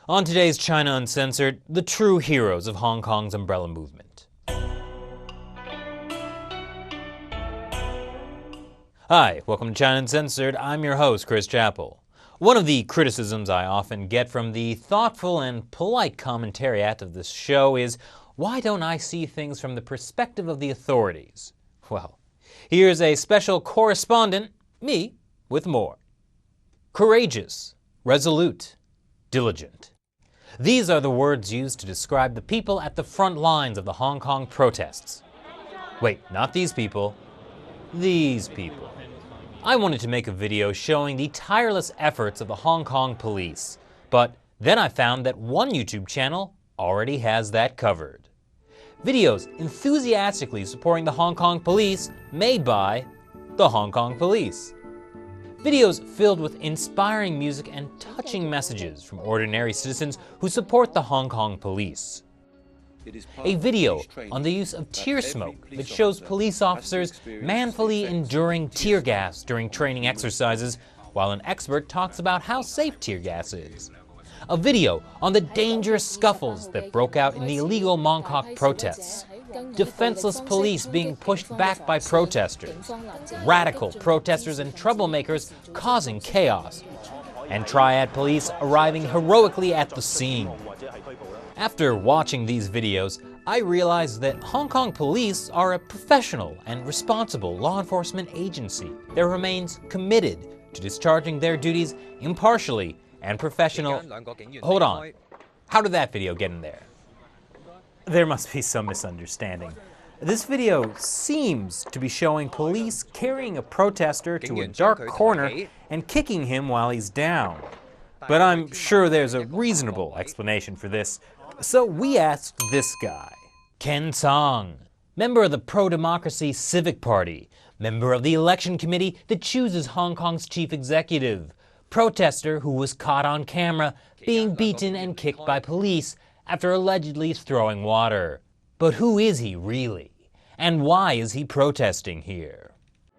On today's China Uncensored, the true heroes of Hong Kong's umbrella movement. Hi, welcome to China Uncensored. I'm your host, Chris Chappell. One of the criticisms I often get from the thoughtful and polite commentariat of this show is, why don't I see things from the perspective of the authorities? Well, here's a special correspondent, me, with more. Courageous, resolute, diligent. These are the words used to describe the people at the front lines of the Hong Kong protests. Wait, not these people. These people. I wanted to make a video showing the tireless efforts of the Hong Kong police, but then I found that one YouTube channel already has that covered. Videos enthusiastically supporting the Hong Kong police made by the Hong Kong police. Videos filled with inspiring music and touching messages from ordinary citizens who support the Hong Kong police. A video on the use of tear smoke that shows police officers manfully enduring tear gas during training exercises, while an expert talks about how safe tear gas is. A video on the dangerous scuffles that broke out in the illegal Mong Kok protests. Defenseless police being pushed back by protesters. Radical protesters and troublemakers causing chaos. And triad police arriving heroically at the scene. After watching these videos, I realized that Hong Kong police are a professional and responsible law enforcement agency that remains committed to discharging their duties impartially and professional. Hold on, how did that video get in there? There must be some misunderstanding. This video seems to be showing police carrying a protester to a dark corner and kicking him while he's down. But I'm sure there's a reasonable explanation for this, so we asked this guy. Ken Song, member of the pro-democracy Civic Party, member of the election committee that chooses Hong Kong's chief executive, protester who was caught on camera being beaten and kicked by police after allegedly throwing water. But who is he really? And why is he protesting here?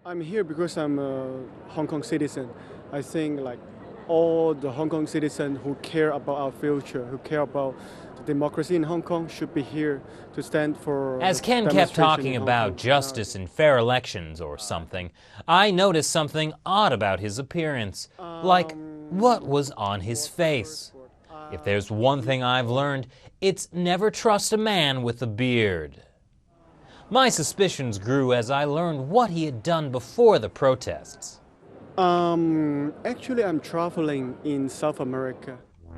I'm here because I'm a Hong Kong citizen. I think like all the Hong Kong citizens who care about our future, who care about the democracy in Hong Kong should be here to stand for. As Ken kept talking about justice and fair elections or something, I noticed something odd about his appearance. Like, what was on his face? If there's one thing I've learned, it's never trust a man with a beard. My suspicions grew as I learned what he had done before the protests. Actually, I'm traveling in South America.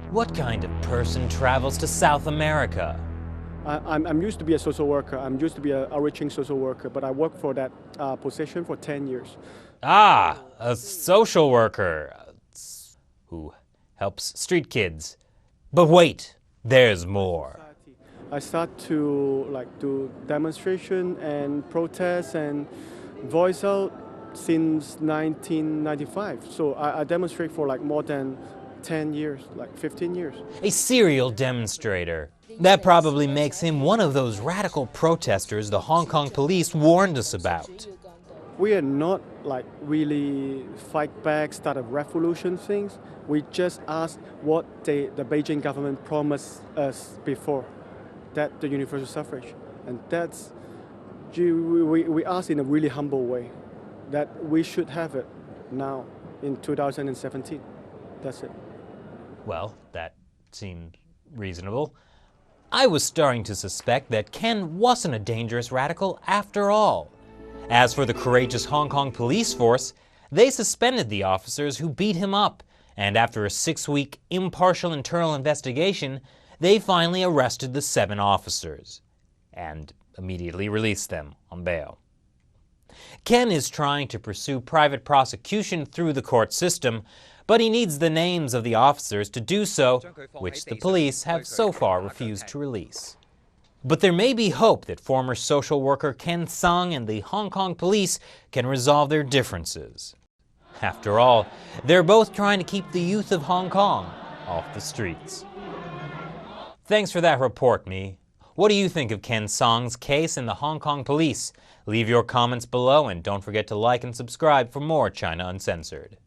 What kind of person travels to South America? I'm used to be a social worker. I'm used to be a outreaching social worker, but I worked for that position for 10 years. Ah, a social worker who helps street kids. But wait, there's more. I start to do demonstration and protest and voice out since 1995. So I demonstrate for more than 10 years, 15 years. A serial demonstrator. That probably makes him one of those radical protesters the Hong Kong police warned us about. We are not really fight back, start a revolution things. We just ask what the Beijing government promised us before, that the universal suffrage. And that's, we ask in a really humble way that we should have it now in 2017. That's it. Well, that seemed reasonable. I was starting to suspect that Ken wasn't a dangerous radical after all. As for the courageous Hong Kong police force, they suspended the officers who beat him up, and after a 6-week impartial internal investigation, they finally arrested the 7 officers, and immediately released them on bail. Ken is trying to pursue private prosecution through the court system, but he needs the names of the officers to do so, which the police have so far refused to release. But there may be hope that former social worker Ken Song and the Hong Kong police can resolve their differences. After all, they're both trying to keep the youth of Hong Kong off the streets. Thanks for that report, Mi. What do you think of Ken Song's case and the Hong Kong police? Leave your comments below and don't forget to like and subscribe for more China Uncensored.